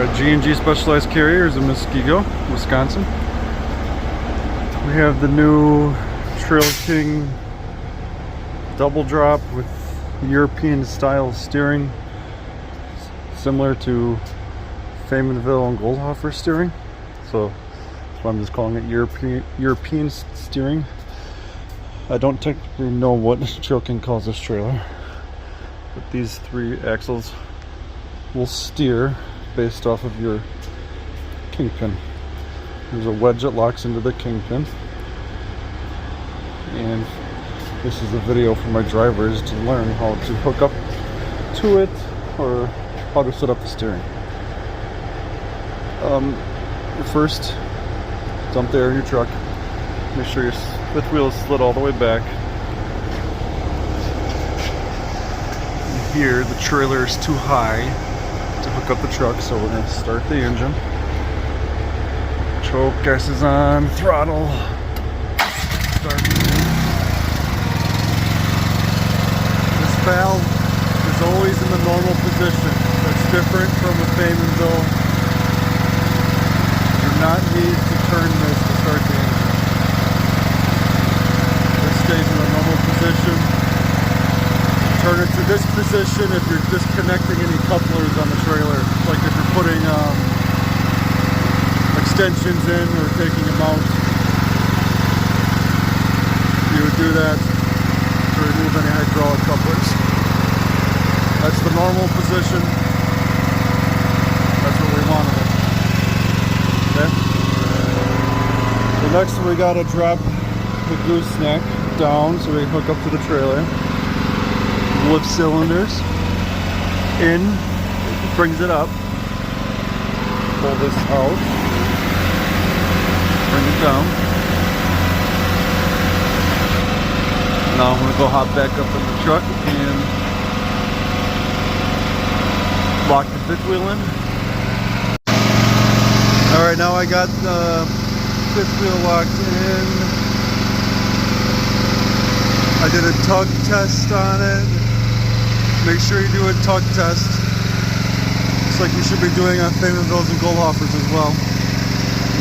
We're at G&G Specialized Carriers in Muskego, Wisconsin. We have the new Trail King double drop with European style steering, similar to Faymonville and Goldhofer steering. So that's why I'm just calling it European steering. I don't technically know what Trail King calls this trailer, but these three axles will steer based off of your kingpin. There's a wedge that locks into the kingpin, and this is a video for my drivers to learn how to hook up to it or how to set up the steering. First, dump the air in your truck. Make sure your fifth wheel is slid all the way back. And here, the trailer is too high to hook up the truck, so we're going to start the engine. Choke gas is on, throttle. Start. This valve is always in the normal position. That's different from a Faymonville. You do not need to turn this to start the engine. This stays in the normal position. Turn it to this position if you're disconnecting any couplers on the trailer, like if you're putting extensions in or taking them out. You would do that to remove any hydraulic couplers. That's the normal position. That's what we wanted it. Okay? So next we gotta drop the gooseneck down so we can hook up to the trailer. Lift cylinders in, brings it up. Pull this out, bring it down. Now I'm going to go hop back up in the truck and lock the fifth wheel in. Alright, now I got the fifth wheel locked in. I did a tug test on it. Make sure you do a tug test, just like you should be doing on Faymonvilles and Goldhofers as well.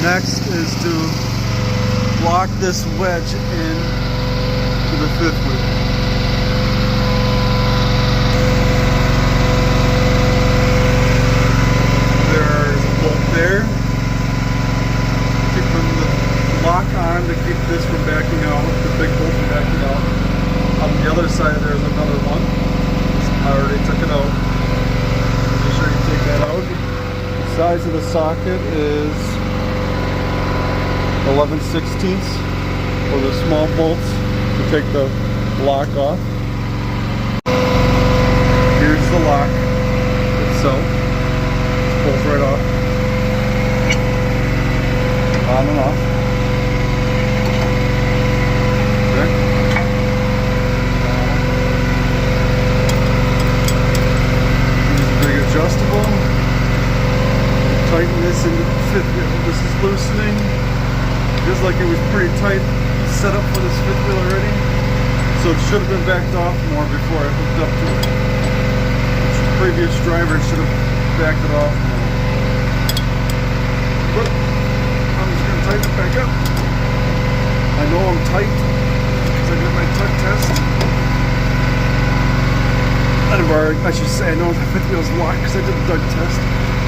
Next is to lock this wedge in to the fifth wheel. There's a bolt there, keeping the lock on to keep this from backing out, the big bolt from backing out. On the other side there's another one. I already took it out. Make sure you take that out. The size of the socket is 11/16 for the small bolts to take the lock off. Here's the lock itself. It pulls right off. On and off. Adjustable. Tighten this into the fifth wheel. This is loosening. Feels like it was pretty tight set up for this fifth wheel already. So it should have been backed off more before I hooked up to it. The previous driver should have backed it off more. But I'm just going to tighten it back up. I know I'm tight because I did my tug test. I should say I know the fifth wheel's locked because I did a tug test.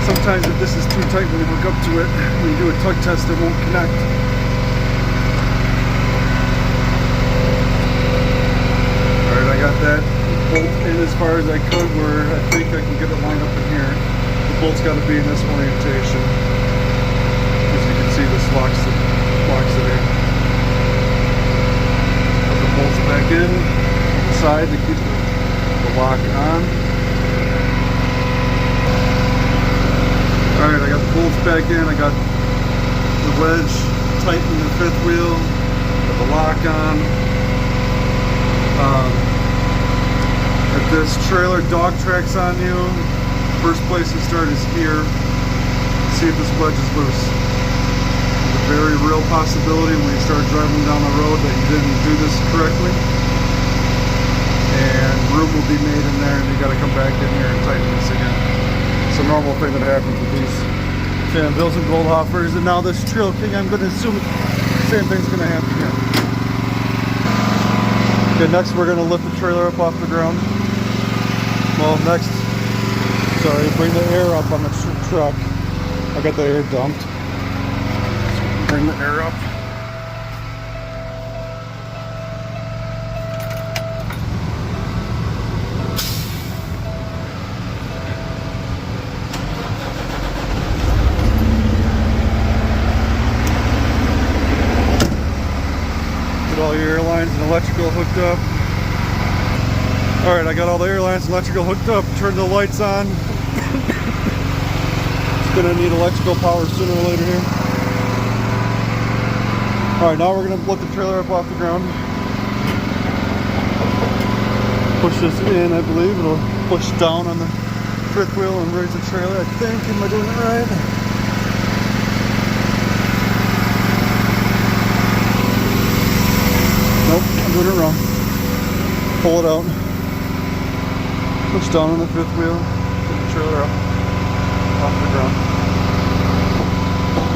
Sometimes if this is too tight when you hook up to it, when you do a tug test it won't connect. Alright, I got that bolt in as far as I could where I think I can get it lined up in here. The bolt's got to be in this orientation. As you can see, this locks it in. Put the bolts back in on the side to keep the lock on. Alright, I got the bolts back in. I got the wedge tightened in the fifth wheel. Got the lock on. If this trailer dog tracks on you, first place to start is here. See if this wedge is loose. There's a very real possibility when you start driving down the road that you didn't do this correctly. And room will be made in there and you got to come back in here and tighten this again. It's a normal thing that happens with these Faymonvilles and Goldhofers, and now this Trail King, I'm going to assume the same thing's going to happen here. Okay, next we're going to lift the trailer up off the ground. Well, next, sorry, bring the air up on the truck. I got the air dumped. Bring the air up. Get all your air lines and electrical hooked up. Alright, I got all the air lines and electrical hooked up. Turn the lights on. It's gonna need electrical power sooner or later here. Alright, now we're gonna lift the trailer up off the ground. Push this in, I believe. It'll push down on the fifth wheel and raise the trailer, I think. Am I doing it right? Nope, I'm doing it wrong. Pull it out. Push down on the fifth wheel. Get the trailer up off the ground.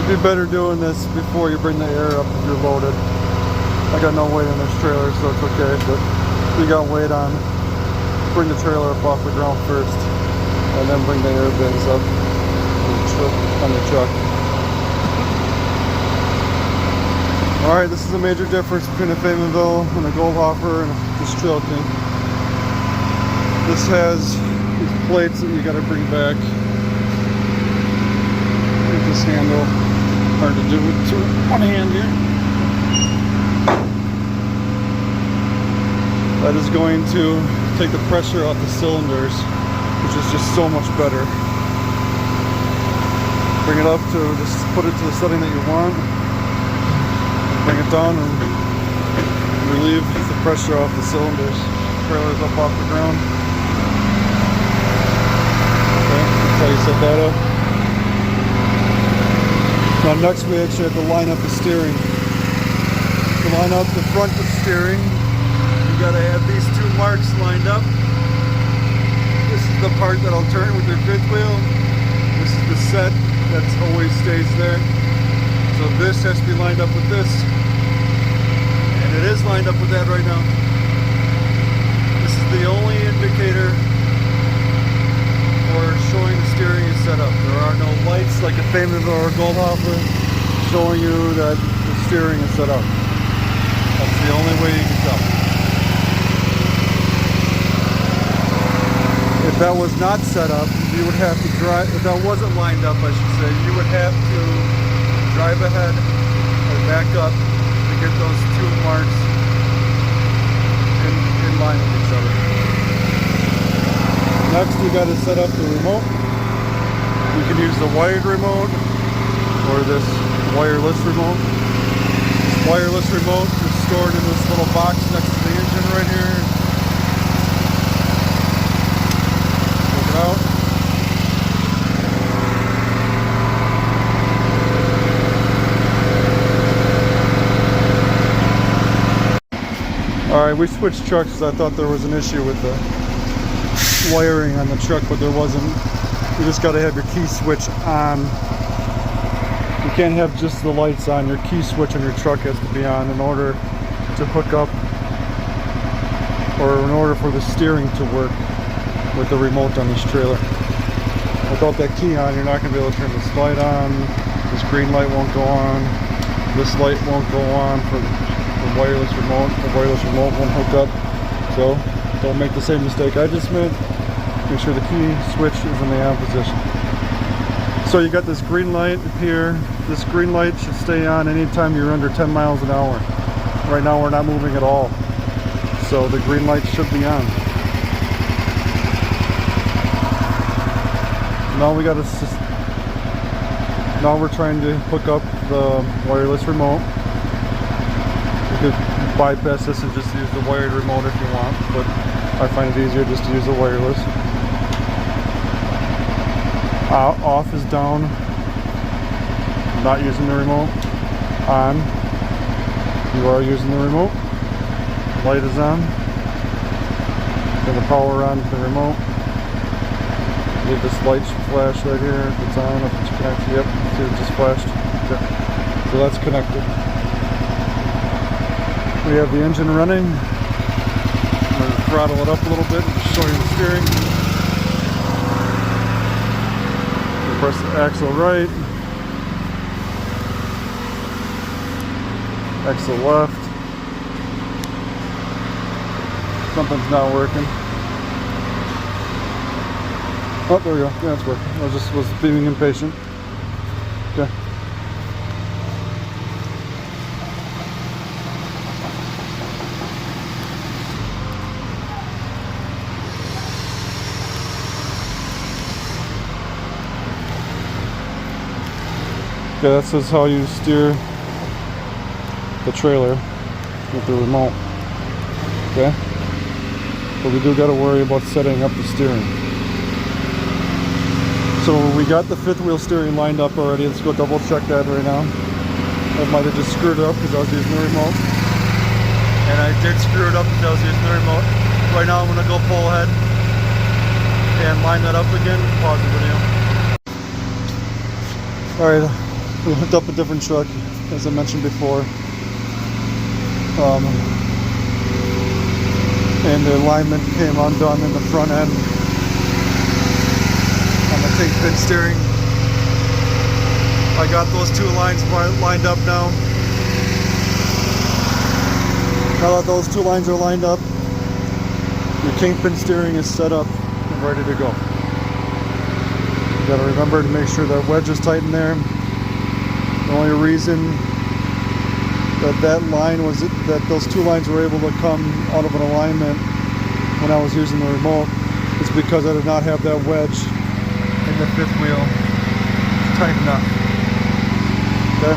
You'd be better doing this before you bring the air up if you're loaded. I got no weight on this trailer, so it's okay, but if you got weight on, bring the trailer up off the ground first, and then bring the air bins up on the truck. Alright, this is a major difference between a Faymonville and a Goldhofer and this Trail King. This has these plates that you gotta bring back. With this handle, hard to do with one hand here. That is going to take the pressure off the cylinders, which is just so much better. Bring it up to, just put it to the setting that you want. Bring it down and relieve the pressure off the cylinders. Trailer's up off the ground. Okay, that's how you set that up. Now next we actually have to line up the steering. To line up the front of the steering, you gotta have these two marks lined up. This is the part that'll turn with your fifth wheel. This is the set that always stays there. So this has to be lined up with this. And it is lined up with that right now. This is the only indicator for showing the steering is set up. There are no lights like a Faymonville or a Goldhofer showing you that the steering is set up. That's the only way you can tell. If that was not set up, you would have to drive, if that wasn't lined up, I should say, you would have to drive ahead or back up to get those two marks in line with each other. Next, you got to set up the remote. You can use the wired remote or this wireless remote. This wireless remote is stored in this little box next to the engine right here. Take it out. Alright, we switched trucks because I thought there was an issue with the wiring on the truck, but there wasn't. You just got to have your key switch on. You can't have just the lights on. Your key switch on your truck has to be on in order to hook up, or in order for the steering to work with the remote on this trailer. Without that key on, you're not going to be able to turn this light on. This green light won't go on. This light won't go on for the wireless remote. The wireless remote won't hook up. So don't make the same mistake I just made. Make sure the key switch is in the on position. So you got this green light here. This green light should stay on anytime you're under 10 miles an hour. Right now we're not moving at all. So the green light should be on. Now we got to, now we're trying to hook up the wireless remote. You could bypass this and just use the wired remote if you want, but I find it easier just to use the wireless. Off is down. Not using the remote. On. You are using the remote. Light is on. Got the power on the remote. believe this light should flash right here. If it's on, if it's connected, yep, see it just flashed. Okay. So that's connected. We have the engine running. I'm going to throttle it up a little bit and show you the steering. So press the axle right, axle left. Something's not working. Oh, there we go. Yeah, it's working. I was being impatient. Okay. Okay, that says how you steer the trailer with the remote. Okay? But we do got to worry about setting up the steering. So we got the fifth wheel steering lined up already. Let's go double check that right now. I might have just screwed it up because I was using the remote. And I did screw it up because I was using the remote. Right now I'm going to go pull ahead and line that up again and pause the video. Alright, we hooked up a different truck, as I mentioned before. And the alignment came undone in the front end on the kingpin steering. I got those two lines lined up now. Now that those two lines are lined up, your kingpin steering is set up and ready to go. You gotta remember to make sure that wedge is tight in there. The only reason that line was that those two lines were able to come out of an alignment when I was using the remote is because I did not have that wedge in the fifth wheel tight enough. Okay?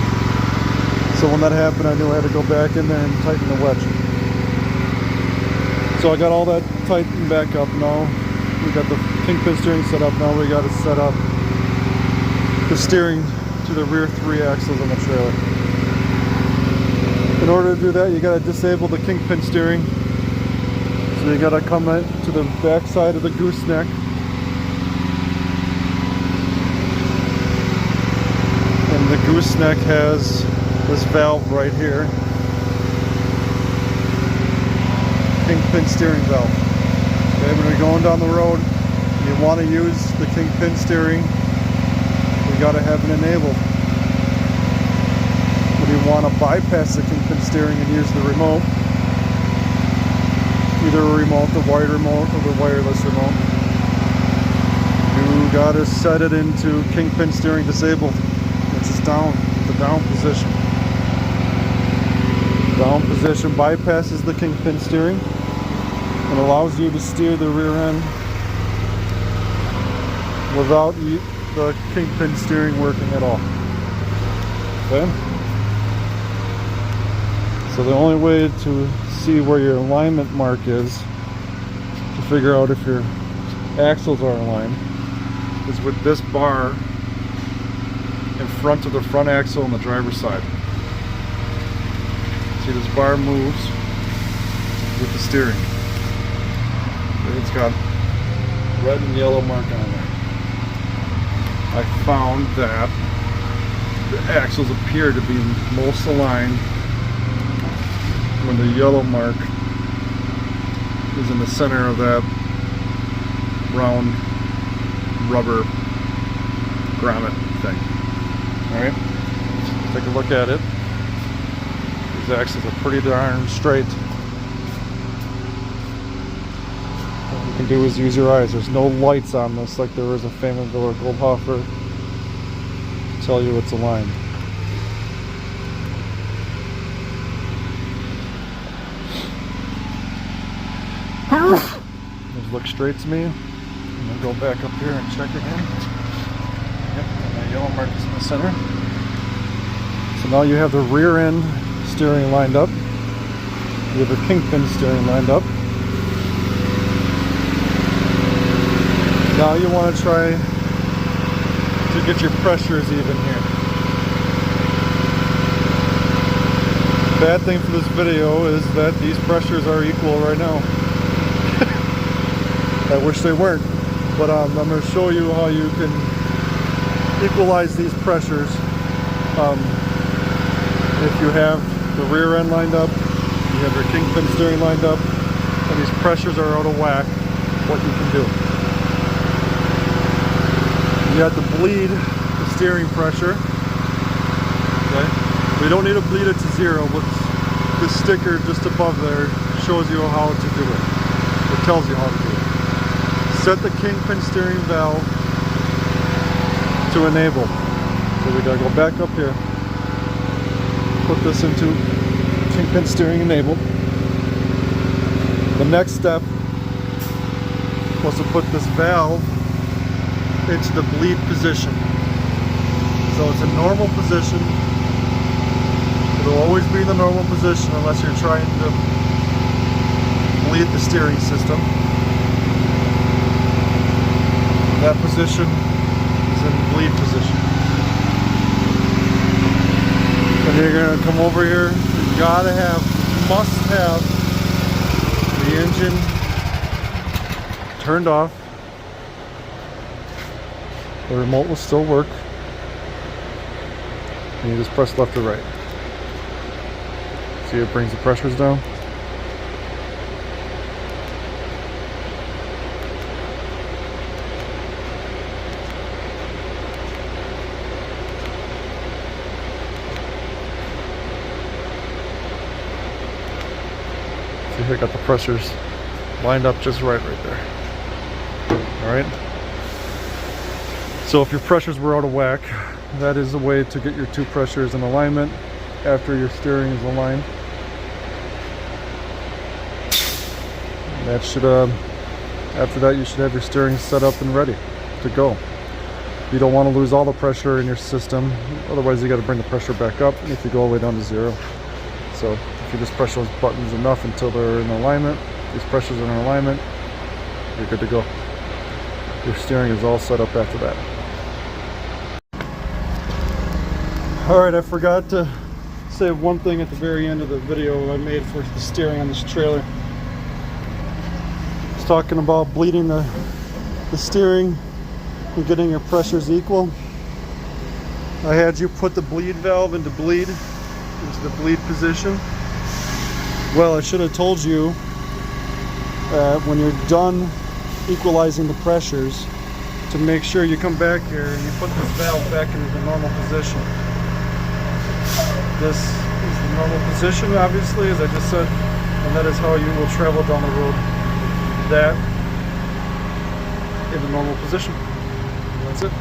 So when that happened, I knew I had to go back in there and tighten the wedge. So I got all that tightened back up now. We got the kingpin steering set up. Now we got to set up the steering to the rear three axles on the trailer. In order to do that, you got to disable the kingpin steering. So you got to come right to the back side of the gooseneck. And the gooseneck has this valve right here. Kingpin steering valve. Okay, when you're going down the road, you want to use the kingpin steering. You got to have it enabled. When you want to bypass the kingpin steering and use the remote, either a remote, the wired remote, or the wireless remote, you got to set it into kingpin steering disabled, which is down, the down position. Down position bypasses the kingpin steering and allows you to steer the rear end without the kingpin steering working at all. Okay? So the only way to see where your alignment mark is, to figure out if your axles are aligned, is with this bar in front of the front axle on the driver's side. See, this bar moves with the steering. It's got red and yellow mark on there. I found that the axles appear to be most aligned when the yellow mark is in the center of that round rubber grommet thing. Alright, take a look at it. These axles are pretty darn straight. What you can do is use your eyes. There's no lights on this like there is a Faymonville or Goldhofer to tell you it's aligned. Those look straight to me. I'm gonna go back up here and check again. Yep, and the yellow mark is in the center. So now you have the rear end steering lined up. You have the kingpin steering lined up. Now you want to try to get your pressures even here. Bad thing for this video is that these pressures are equal right now. I wish they weren't. But I'm going to show you how you can equalize these pressures. If you have the rear end lined up, you have your kingpin steering lined up, and these pressures are out of whack, what you can do. You have to bleed the steering pressure. Okay? We don't need to bleed it to zero, but this sticker just above there shows you how to do it. It tells you how to do it. Set the kingpin steering valve to enable. So we gotta go back up here. Put this into kingpin steering enable. The next step was to put this valve into the bleed position. So it's a normal position. It'll always be in the normal position unless you're trying to bleed the steering system. That position is in bleed position. And you're going to come over here. You gotta have, must have the engine turned off. The remote will still work. And you just press left or right. See, it brings the pressures down. See, here I got the pressures lined up just right there. All right. So if your pressures were out of whack, that is a way to get your two pressures in alignment after your steering is aligned. That should, after that, you should have your steering set up and ready to go. You don't want to lose all the pressure in your system, otherwise you got to bring the pressure back up if you go all the way down to zero. So if you just press those buttons enough until they're in alignment, these pressures are in alignment, you're good to go. Your steering is all set up after that. Alright, I forgot to say one thing at the very end of the video I made for the steering on this trailer. I was talking about bleeding the steering and getting your pressures equal. I had you put the bleed valve into the bleed position. Well, I should have told you when you're done equalizing the pressures to make sure you come back here and you put this valve back into the normal position. This is the normal position, obviously, as I just said, and that is how you will travel down the road. That in the normal position. And that's it.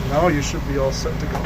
Now you should be all set to go.